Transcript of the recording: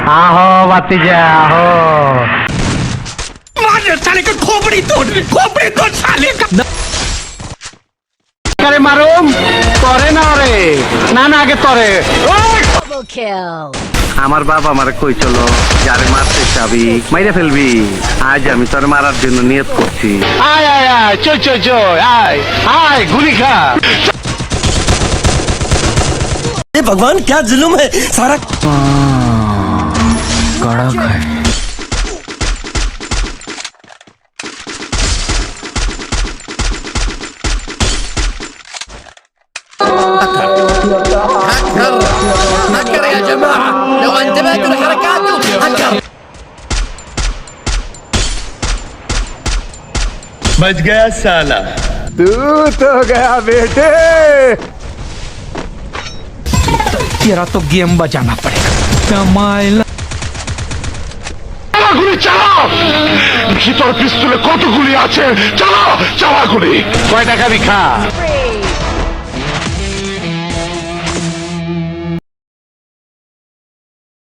आहो भतीजा आहो। मार साले का खोपड़ी तोड़ साले का। करे मारूम तोरे ना रे ना ना आगे तोरे। Double kill. আমার বাবা আমারে কইছিল যারে মারতে চাবি মাইরে ফেলবি। আজ আমি তোর মারার জন্য নিয়ত করছি। আয় আয় আয় চল চল চল আয় আয় গুলি খা। भगवान क्या जुल्म है सारा कड़क है। هكر يا جماعة لو انتبهتوا لحركاته هكر बच गया साला। तू तो गया बेटे। तेरा तो गेम बजाना पड़ेगा। कमाल গুলি চালাও। ভিতর পিস্তলে কতগুলি আছে? চালাও চালা গুলি। কয় টাকা খা